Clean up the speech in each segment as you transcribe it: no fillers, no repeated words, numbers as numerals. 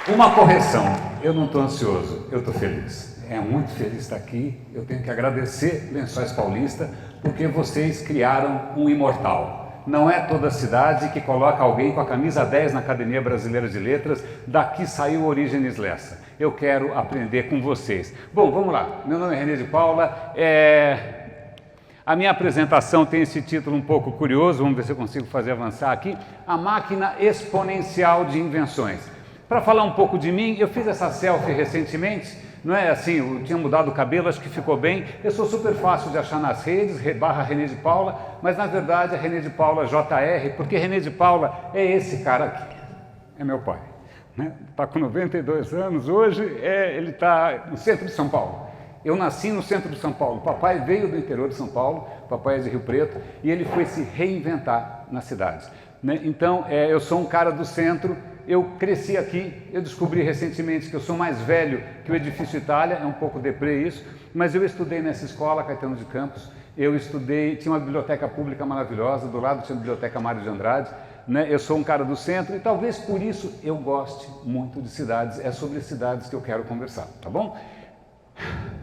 Uma correção, eu não estou ansioso, eu estou feliz. É muito feliz estar aqui, eu tenho que agradecer Lençóis Paulista, porque vocês criaram um imortal. Não é toda cidade que coloca alguém com a camisa 10 na Academia Brasileira de Letras, daqui saiu Orígenes Lessa. Eu quero aprender com vocês. Bom, vamos lá, meu nome é René de Paula, a minha apresentação tem esse título um pouco curioso, vamos ver se eu consigo fazer avançar aqui, A Máquina Exponencial de Invenções. Para falar um pouco de mim, eu fiz essa selfie recentemente, não é assim, eu tinha mudado o cabelo, acho que ficou bem. Eu sou super fácil de achar nas redes, barra René de Paula, mas na verdade é René de Paula JR, porque René de Paula é esse cara aqui, é meu pai. Está com 92 anos, hoje ele está no centro de São Paulo. Eu nasci no centro de São Paulo, papai veio do interior de São Paulo, papai é de Rio Preto, e ele foi se reinventar na cidade. Então, eu sou um cara do centro. Eu cresci aqui, eu descobri recentemente que eu sou mais velho que o Edifício Itália, é um pouco deprê isso, mas eu estudei nessa escola, Caetano de Campos, eu estudei, tinha uma biblioteca pública maravilhosa, do lado tinha a Biblioteca Mário de Andrade, eu sou um cara do centro e talvez por isso eu goste muito de cidades, é sobre cidades que eu quero conversar, tá bom?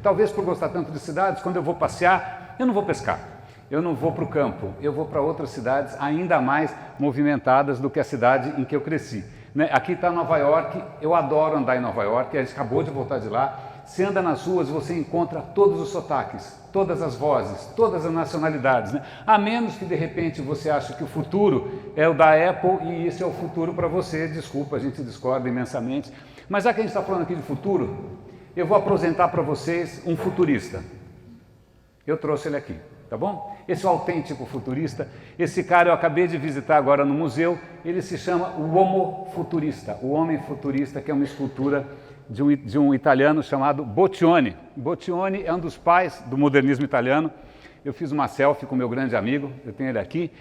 Talvez por gostar tanto de cidades, quando eu vou passear, eu não vou pescar. Eu não vou para o campo, eu vou para outras cidades ainda mais movimentadas do que a cidade em que eu cresci. Aqui está Nova York, eu adoro andar em Nova York, a gente acabou de voltar de lá. Você anda nas ruas, você encontra todos os sotaques, todas as vozes, todas as nacionalidades. A menos que de repente você ache que o futuro é o da Apple e esse é o futuro para você, desculpa, a gente discorda imensamente. Mas já que a gente está falando aqui de futuro, eu vou apresentar para vocês um futurista. Eu trouxe ele aqui. Tá bom? Esse é o autêntico futurista. Esse cara eu acabei de visitar agora no museu. Ele se chama o Homo Futurista, o Homem Futurista, que é uma escultura de um italiano chamado Boccioni. Boccioni é um dos pais do modernismo italiano. Eu fiz uma selfie com meu grande amigo, eu tenho ele aqui.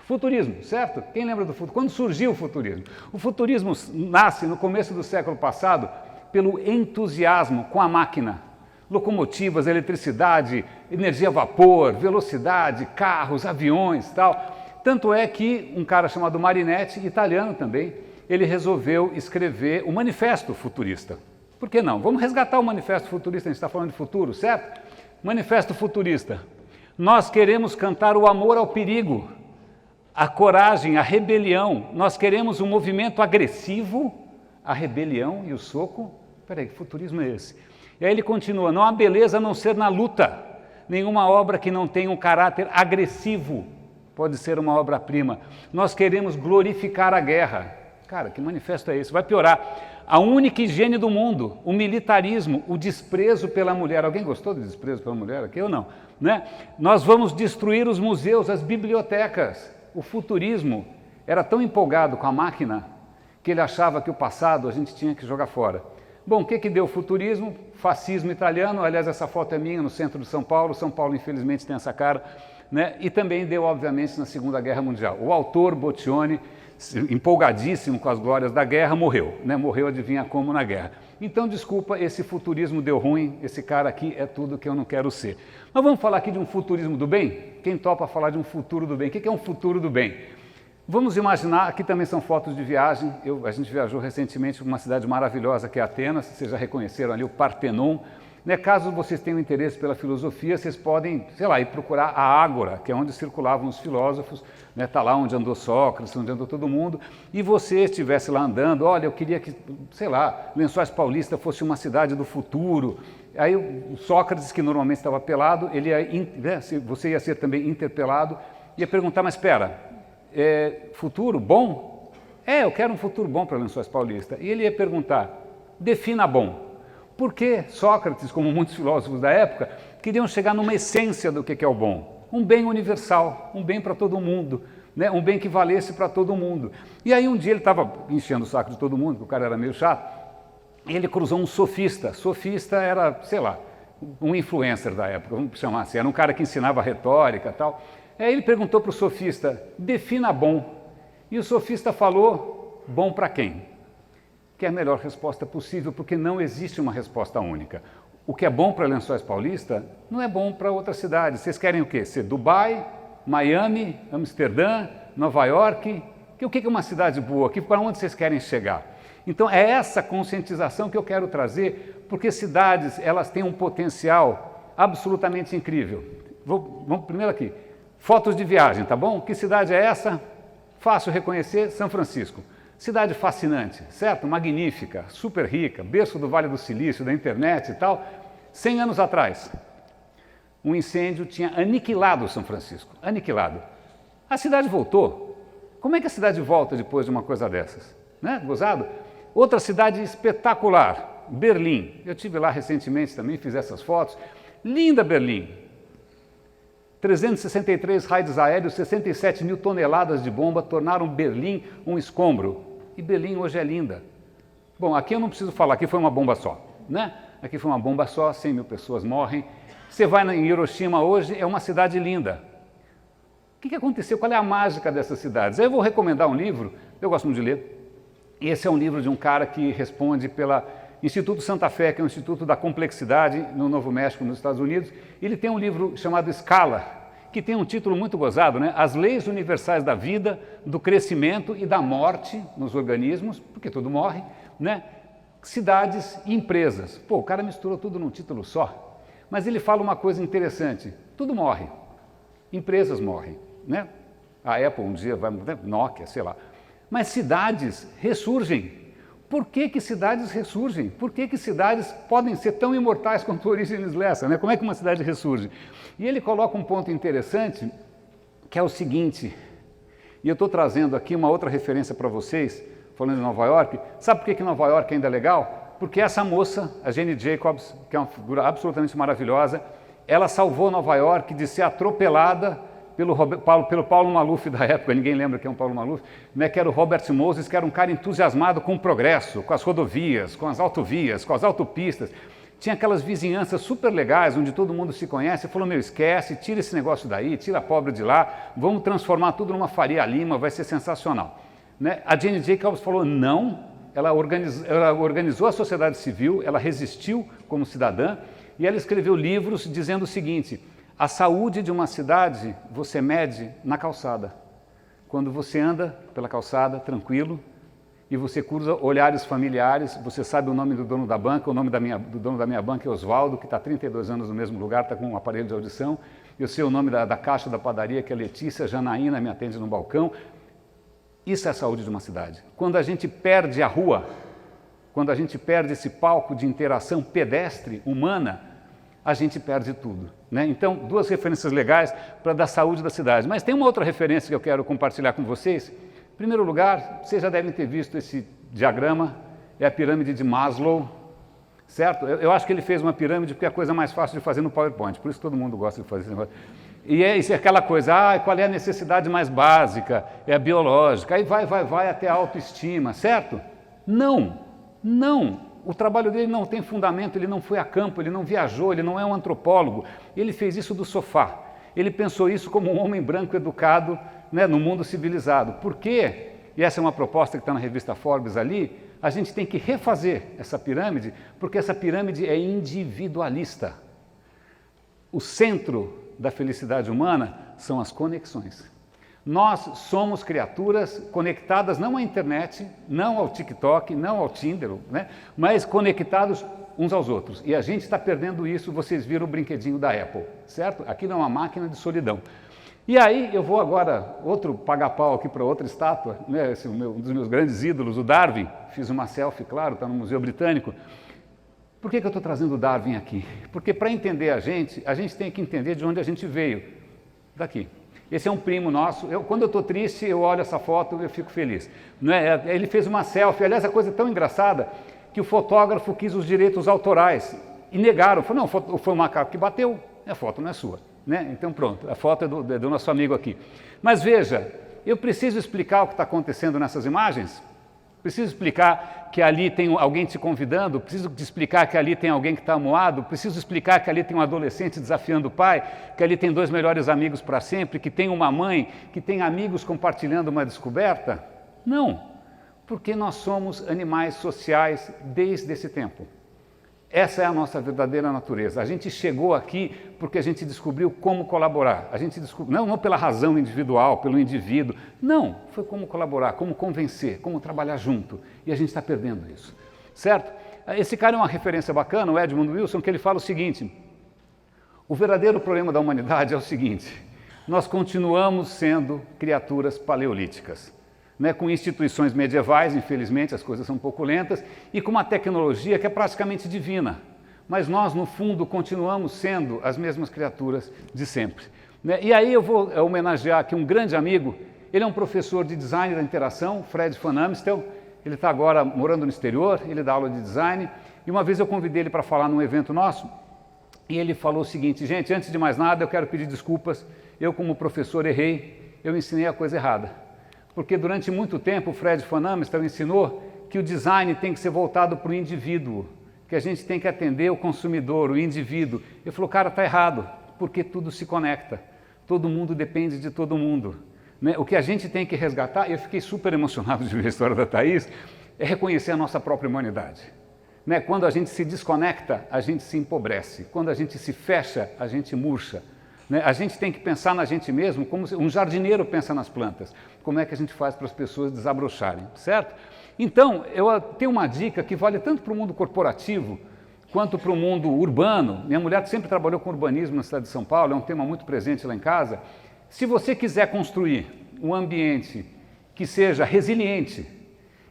Futurismo, certo? Quem lembra do futuro? Quando surgiu o futurismo? O futurismo nasce no começo do século passado pelo entusiasmo com a máquina. Locomotivas, eletricidade, energia a vapor, velocidade, carros, aviões, tal. Tanto é que um cara chamado Marinetti, italiano também, ele resolveu escrever o Manifesto Futurista. Por que não? Vamos resgatar o Manifesto Futurista, a gente está falando de futuro, certo? Manifesto Futurista. Nós queremos cantar o amor ao perigo, a coragem, a rebelião. Nós queremos um movimento agressivo, a rebelião e o soco. Peraí, que futurismo é esse? E aí ele continua, não há beleza a não ser na luta, nenhuma obra que não tenha um caráter agressivo pode ser uma obra-prima. Nós queremos glorificar a guerra. Cara, que manifesto é esse? Vai piorar. A única higiene do mundo, o militarismo, o desprezo pela mulher. Alguém gostou do desprezo pela mulher aqui ou não? Nós vamos destruir os museus, as bibliotecas. O futurismo era tão empolgado com a máquina que ele achava que o passado a gente tinha que jogar fora. Bom, o que deu o futurismo? Fascismo italiano, aliás, essa foto é minha, no centro de São Paulo, infelizmente tem essa cara, e também deu, obviamente, na Segunda Guerra Mundial. O autor, Boccioni, empolgadíssimo com as glórias da guerra, morreu, morreu, adivinha como, na guerra. Então, desculpa, esse futurismo deu ruim, esse cara aqui é tudo que eu não quero ser. Mas vamos falar aqui de um futurismo do bem? Quem topa falar de um futuro do bem? O que é um futuro do bem? Vamos imaginar, aqui também são fotos de viagem, a gente viajou recentemente para uma cidade maravilhosa que é Atenas, vocês já reconheceram ali o Partenon. Caso vocês tenham interesse pela filosofia, vocês podem, sei lá, ir procurar a Ágora, que é onde circulavam os filósofos, está lá onde andou Sócrates, onde andou todo mundo, e você estivesse lá andando, olha, eu queria que, sei lá, Lençóis Paulista fosse uma cidade do futuro. Aí o Sócrates, que normalmente estava pelado, você ia ser também interpelado, ia perguntar, mas espera, futuro bom? Eu quero um futuro bom para Lençóis Paulista. E ele ia perguntar, defina bom. Por que Sócrates, como muitos filósofos da época, queriam chegar numa essência do que é o bom? Um bem universal, um bem para todo mundo, um bem que valesse para todo mundo. E aí um dia ele estava enchendo o saco de todo mundo, porque o cara era meio chato, e ele cruzou um sofista. Sofista era, sei lá, um influencer da época, vamos chamar assim, era um cara que ensinava retórica e tal. Aí ele perguntou para o sofista, defina bom. E o sofista falou, bom para quem? Que é a melhor resposta possível, porque não existe uma resposta única. O que é bom para Lençóis Paulista não é bom para outras cidades. Vocês querem o quê? Ser Dubai, Miami, Amsterdã, Nova York? O que é uma cidade boa? Para onde vocês querem chegar? Então é essa conscientização que eu quero trazer, porque cidades, elas têm um potencial absolutamente incrível. Vamos primeiro aqui, fotos de viagem, tá bom? Que cidade é essa? Fácil reconhecer, São Francisco. Cidade fascinante, certo? Magnífica, super rica, berço do Vale do Silício, da internet e tal. 100 anos atrás, um incêndio tinha aniquilado São Francisco, aniquilado. A cidade voltou. Como é que a cidade volta depois de uma coisa dessas? Né? Gozado? Outra cidade espetacular, Berlim. Eu estive lá recentemente também, fiz essas fotos. Linda Berlim. 363 raids aéreos, 67 mil toneladas de bomba tornaram Berlim um escombro. E Berlim hoje é linda. Bom, aqui eu não preciso falar, aqui foi uma bomba só, né? Aqui foi uma bomba só, 100 mil pessoas morrem. Você vai em Hiroshima hoje, é uma cidade linda. O que aconteceu? Qual é a mágica dessas cidades? Eu vou recomendar um livro, eu gosto muito de ler. Esse é um livro de um cara que responde pela Instituto Santa Fé, que é um instituto da complexidade no Novo México, nos Estados Unidos. Ele tem um livro chamado Escala, que tem um título muito gozado, né? As leis universais da vida, do crescimento e da morte nos organismos, porque tudo morre, né? Cidades e empresas. Pô, o cara misturou tudo num título só. Mas ele fala uma coisa interessante, tudo morre, empresas morrem, né? A Apple um dia vai, né? Nokia, sei lá. Mas cidades ressurgem. Por que cidades ressurgem? Por que cidades podem ser tão imortais quanto Orígenes Lessa, né? Como é que uma cidade ressurge? E ele coloca um ponto interessante, que é o seguinte, e eu estou trazendo aqui uma outra referência para vocês, falando de Nova York. Sabe por que Nova York ainda é legal? Porque essa moça, a Jane Jacobs, que é uma figura absolutamente maravilhosa, ela salvou Nova York de ser atropelada pelo Paulo Maluf da época, ninguém lembra quem é o Paulo Maluf, né, que era o Robert Moses, que era um cara entusiasmado com o progresso, com as rodovias, com as autovias, com as autopistas. Tinha aquelas vizinhanças super legais, onde todo mundo se conhece, e falou, meu, esquece, tira esse negócio daí, tira a pobre de lá, vamos transformar tudo numa Faria Lima, vai ser sensacional. Né? A Jane Jacobs falou não, ela organizou a sociedade civil, ela resistiu como cidadã, e ela escreveu livros dizendo o seguinte, a saúde de uma cidade você mede na calçada. Quando você anda pela calçada, tranquilo, e você cruza olhares familiares, você sabe o nome do dono da banca, o nome do dono da minha banca é Oswaldo, que está há 32 anos no mesmo lugar, está com um aparelho de audição, eu sei o nome da caixa da padaria, que é Letícia, Janaína me atende no balcão. Isso é a saúde de uma cidade. Quando a gente perde a rua, quando a gente perde esse palco de interação pedestre, humana, a gente perde tudo. Né? Então, duas referências legais para dar saúde da cidade. Mas tem uma outra referência que eu quero compartilhar com vocês. Em primeiro lugar, vocês já devem ter visto esse diagrama, é a pirâmide de Maslow, certo? Eu acho que ele fez uma pirâmide porque é a coisa mais fácil de fazer no PowerPoint, por isso todo mundo gosta de fazer esse negócio. E isso é aquela coisa, qual é a necessidade mais básica? É a biológica, aí vai até a autoestima, certo? Não. O trabalho dele não tem fundamento, ele não foi a campo, ele não viajou, ele não é um antropólogo. Ele fez isso do sofá. Ele pensou isso como um homem branco educado, né, no mundo civilizado. Por quê? E essa é uma proposta que está na revista Forbes ali, a gente tem que refazer essa pirâmide, porque essa pirâmide é individualista. O centro da felicidade humana são as conexões. Nós somos criaturas conectadas não à internet, não ao TikTok, não ao Tinder, né? Mas conectados uns aos outros. E a gente está perdendo isso, vocês viram o brinquedinho da Apple, certo? Aquilo é uma máquina de solidão. E aí eu vou agora, outro paga-pau aqui para outra estátua, né? Esse, um dos meus grandes ídolos, o Darwin, fiz uma selfie, claro, está no Museu Britânico. Por que eu estou trazendo o Darwin aqui? Porque para entender a gente tem que entender de onde a gente veio, daqui. Esse é um primo nosso, quando eu estou triste, eu olho essa foto e eu fico feliz. Né? Ele fez uma selfie, aliás, a coisa é tão engraçada que o fotógrafo quis os direitos autorais e negaram. Falou, não, foi o macaco que bateu, a foto não é sua. Né? Então pronto, a foto é do nosso amigo aqui. Mas veja, eu preciso explicar o que está acontecendo nessas imagens? Preciso explicar que ali tem alguém te convidando? Preciso explicar que ali tem alguém que está amuado? Preciso explicar que ali tem um adolescente desafiando o pai? Que ali tem dois melhores amigos para sempre? Que tem uma mãe? Que tem amigos compartilhando uma descoberta? Não, porque nós somos animais sociais desde esse tempo. Essa é a nossa verdadeira natureza. A gente chegou aqui porque a gente descobriu como colaborar. A gente descobriu, não pela razão individual, pelo indivíduo. Não, foi como colaborar, como convencer, como trabalhar junto. E a gente está perdendo isso, certo? Esse cara é uma referência bacana, o Edmund Wilson, que ele fala o seguinte: o verdadeiro problema da humanidade é o seguinte: nós continuamos sendo criaturas paleolíticas. Com instituições medievais, infelizmente, as coisas são um pouco lentas, e com uma tecnologia que é praticamente divina. Mas nós, no fundo, continuamos sendo as mesmas criaturas de sempre. E aí eu vou homenagear aqui um grande amigo, ele é um professor de design da interação, Fred Van Amstel, ele está agora morando no exterior, ele dá aula de design, e uma vez eu convidei ele para falar num evento nosso, e ele falou o seguinte: gente, antes de mais nada, eu quero pedir desculpas, eu como professor errei, eu ensinei a coisa errada. Porque durante muito tempo o Fred Van Amstel ensinou que o design tem que ser voltado para o indivíduo, que a gente tem que atender o consumidor, o indivíduo. Ele falou, cara, está errado, porque tudo se conecta, todo mundo depende de todo mundo. O que a gente tem que resgatar, e eu fiquei super emocionado de ver a história da Thaís, é reconhecer a nossa própria humanidade. Quando a gente se desconecta, a gente se empobrece. Quando a gente se fecha, a gente murcha. A gente tem que pensar na gente mesmo como um jardineiro pensa nas plantas. Como é que a gente faz para as pessoas desabrocharem, certo? Então, eu tenho uma dica que vale tanto para o mundo corporativo quanto para o mundo urbano. Minha mulher sempre trabalhou com urbanismo na cidade de São Paulo, é um tema muito presente lá em casa. Se você quiser construir um ambiente que seja resiliente,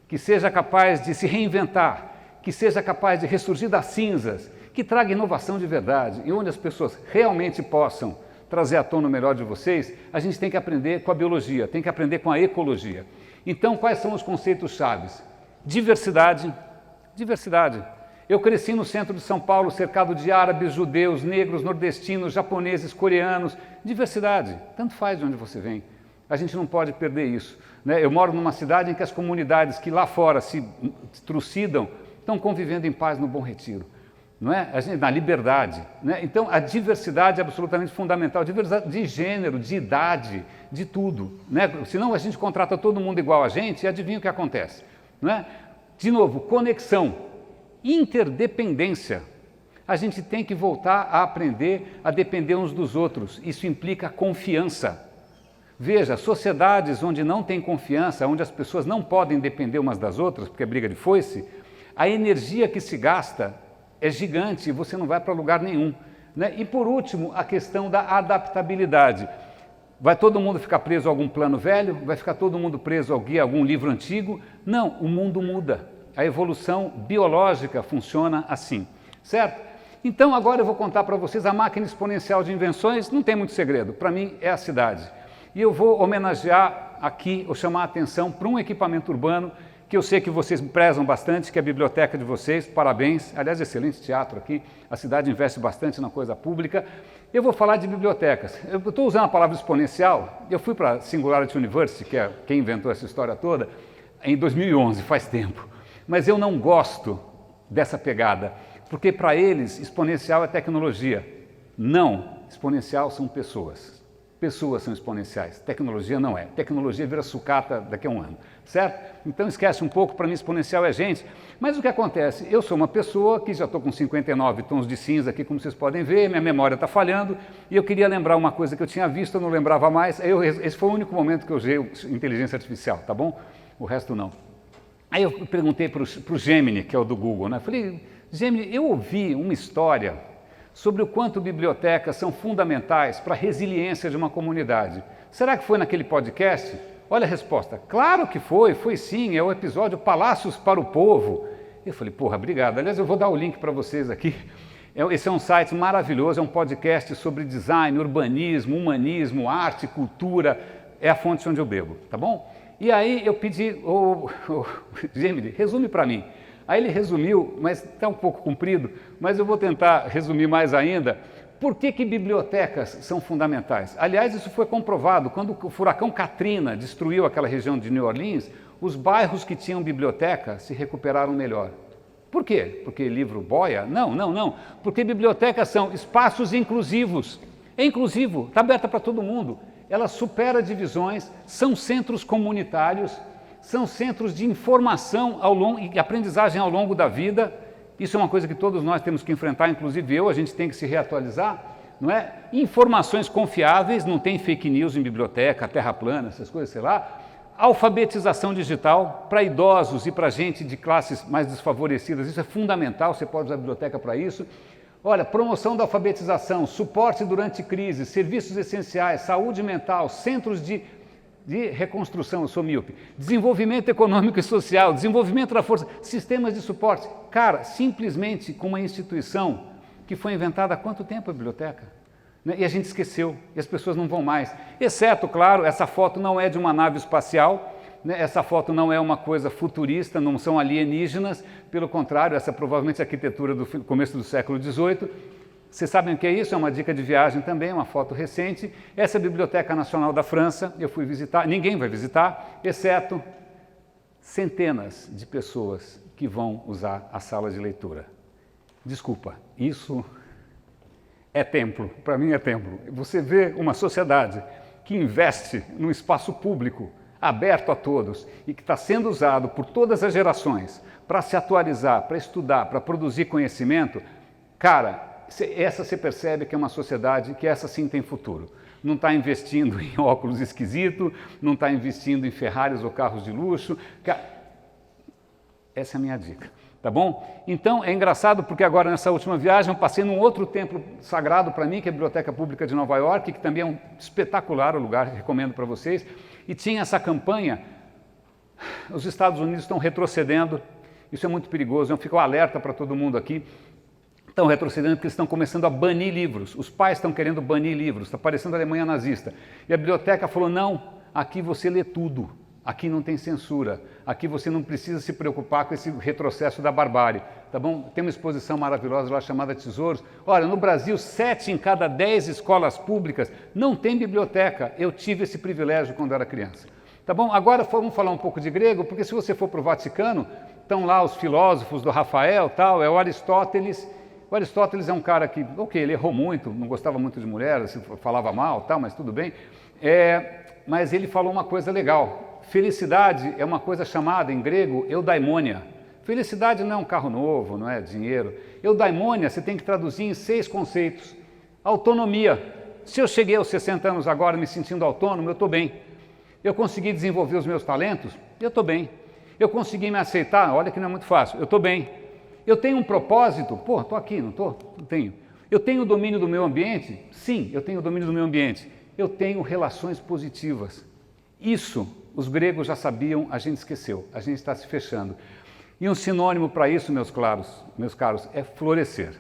que seja capaz de se reinventar, que seja capaz de ressurgir das cinzas, que traga inovação de verdade e onde as pessoas realmente possam trazer à tona o melhor de vocês, a gente tem que aprender com a biologia, tem que aprender com a ecologia. Então, quais são os conceitos chaves? Diversidade. Diversidade. Eu cresci no centro de São Paulo, cercado de árabes, judeus, negros, nordestinos, japoneses, coreanos. Diversidade. Tanto faz de onde você vem. A gente não pode perder isso. Eu moro numa cidade em que as comunidades que lá fora se trucidam estão convivendo em paz no Bom Retiro. Na liberdade. Então, a diversidade é absolutamente fundamental, diversidade de gênero, de idade, de tudo. Senão a gente contrata todo mundo igual a gente e adivinha o que acontece. De novo, conexão, interdependência. A gente tem que voltar a aprender a depender uns dos outros. Isso implica confiança. Veja, sociedades onde não tem confiança, onde as pessoas não podem depender umas das outras, porque é briga de foice, a energia que se gasta é gigante e você não vai para lugar nenhum. E por último, a questão da adaptabilidade. Vai todo mundo ficar preso a algum plano velho? Vai ficar todo mundo preso a algum livro antigo? Não, o mundo muda. A evolução biológica funciona assim, certo? Então agora eu vou contar para vocês a máquina exponencial de invenções, não tem muito segredo, para mim é a cidade. E eu vou homenagear aqui, ou chamar a atenção para um equipamento urbano que eu sei que vocês prezam bastante, que é a biblioteca de vocês, parabéns, aliás, excelente teatro aqui, a cidade investe bastante na coisa pública. Eu vou falar de bibliotecas. Eu estou usando a palavra exponencial, eu fui para a Singularity University, que é quem inventou essa história toda, em 2011, faz tempo, mas eu não gosto dessa pegada, porque para eles exponencial é tecnologia. Não, exponencial são pessoas. Pessoas são exponenciais, tecnologia não é. Tecnologia vira sucata daqui a um ano, certo? Então esquece um pouco, para mim exponencial é gente. Mas o que acontece? Eu sou uma pessoa que já estou com 59 tons de cinza aqui, como vocês podem ver, minha memória está falhando, e eu queria lembrar uma coisa que eu tinha visto, eu não lembrava mais. Esse foi o único momento que eu usei inteligência artificial, tá bom? O resto não. Aí eu perguntei para o Gemini, que é o do Google, Falei, Gemini, eu ouvi uma história sobre o quanto bibliotecas são fundamentais para a resiliência de uma comunidade. Será que foi naquele podcast? Olha a resposta. Claro que foi sim, é o episódio Palácios para o Povo. Eu falei, porra, obrigado. Aliás, eu vou dar o link para vocês aqui. Esse é um site maravilhoso, é um podcast sobre design, urbanismo, humanismo, arte, cultura. É a fonte onde eu bebo, tá bom? E aí eu pedi, Gemini, resume para mim. Aí ele resumiu, mas está um pouco comprido, mas eu vou tentar resumir mais ainda. Por que bibliotecas são fundamentais? Aliás, isso foi comprovado. Quando o furacão Katrina destruiu aquela região de New Orleans, os bairros que tinham biblioteca se recuperaram melhor. Por quê? Porque livro boia? Não. Porque bibliotecas são espaços inclusivos. É inclusivo, está aberta para todo mundo. Ela supera divisões, são centros comunitários, são centros de informação e aprendizagem ao longo da vida. Isso é uma coisa que todos nós temos que enfrentar, inclusive eu, a gente tem que se reatualizar, não é? Informações confiáveis, não tem fake news em biblioteca, terra plana, essas coisas, sei lá. Alfabetização digital para idosos e para gente de classes mais desfavorecidas, isso é fundamental, você pode usar a biblioteca para isso. Olha, promoção da alfabetização, suporte durante crise, serviços essenciais, saúde mental, centros de reconstrução, eu sou míope, desenvolvimento econômico e social, desenvolvimento da força, sistemas de suporte. Cara, simplesmente com uma instituição que foi inventada há quanto tempo a biblioteca? E a gente esqueceu, e as pessoas não vão mais. Exceto, claro, essa foto não é de uma nave espacial, né? Essa foto não é uma coisa futurista, não são alienígenas, pelo contrário, essa é provavelmente a arquitetura do começo do século XVIII. Vocês sabem o que é isso? É uma dica de viagem também, uma foto recente. Essa é a Biblioteca Nacional da França, eu fui visitar, ninguém vai visitar, exceto centenas de pessoas que vão usar a sala de leitura. Desculpa, isso é templo, para mim é templo. Você vê uma sociedade que investe num espaço público, aberto a todos, e que está sendo usado por todas as gerações para se atualizar, para estudar, para produzir conhecimento, cara, essa você percebe que é uma sociedade que essa sim tem futuro. Não está investindo em óculos esquisitos, não está investindo em Ferraris ou carros de luxo. Essa é a minha dica, tá bom? Então, é engraçado porque agora nessa última viagem eu passei num outro templo sagrado para mim, que é a Biblioteca Pública de Nova York, que também é um espetacular lugar, recomendo para vocês, e tinha essa campanha, os Estados Unidos estão retrocedendo, isso é muito perigoso, eu fico alerta para todo mundo aqui, estão retrocedendo porque estão começando a banir livros. Os pais estão querendo banir livros, está parecendo a Alemanha nazista. E a biblioteca falou, não, aqui você lê tudo, aqui não tem censura, aqui você não precisa se preocupar com esse retrocesso da barbárie. Tá bom? Tem uma exposição maravilhosa lá chamada Tesouros. Olha, no Brasil, 7 em cada 10 escolas públicas não tem biblioteca. Eu tive esse privilégio quando era criança. Tá bom? Agora vamos falar um pouco de grego, porque se você for para o Vaticano, estão lá os filósofos do Rafael, tal, é o Aristóteles. O Aristóteles é um cara que, ok, ele errou muito, não gostava muito de mulheres, falava mal, tal, mas tudo bem. Mas ele falou uma coisa legal. Felicidade é uma coisa chamada, em grego, eudaimonia. Felicidade não é um carro novo, não é dinheiro. Eudaimonia você tem que traduzir em 6 conceitos. Autonomia. Se eu cheguei aos 60 anos agora me sentindo autônomo, eu estou bem. Eu consegui desenvolver os meus talentos, eu estou bem. Eu consegui me aceitar, olha que não é muito fácil, eu estou bem. Eu tenho um propósito? Pô, estou aqui, não estou? Não tenho. Eu tenho o domínio do meu ambiente? Sim, eu tenho o domínio do meu ambiente. Eu tenho relações positivas. Isso, os gregos já sabiam, a gente esqueceu, a gente está se fechando. E um sinônimo para isso, meus caros, é florescer.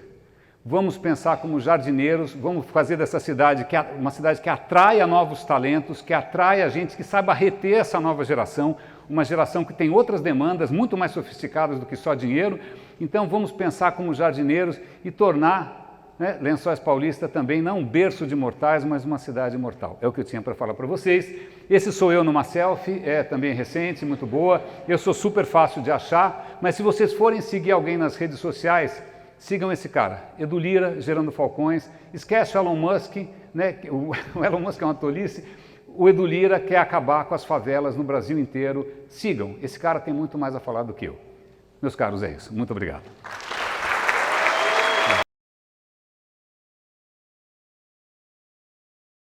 Vamos pensar como jardineiros, vamos fazer dessa cidade uma cidade que atraia novos talentos, que atraia gente que saiba reter essa nova geração, uma geração que tem outras demandas muito mais sofisticadas do que só dinheiro. Então vamos pensar como jardineiros e tornar, né, Lençóis Paulista também não um berço de mortais, mas uma cidade imortal. É o que eu tinha para falar para vocês. Esse sou eu numa selfie, é também recente, muito boa. Eu sou super fácil de achar, mas se vocês forem seguir alguém nas redes sociais, sigam esse cara, Edu Lyra, Gerando Falcões. Esquece o Elon Musk, né? O Elon Musk é uma tolice. O Edu Lyra quer acabar com as favelas no Brasil inteiro. Sigam, esse cara tem muito mais a falar do que eu. Meus caros, é isso. Muito obrigado.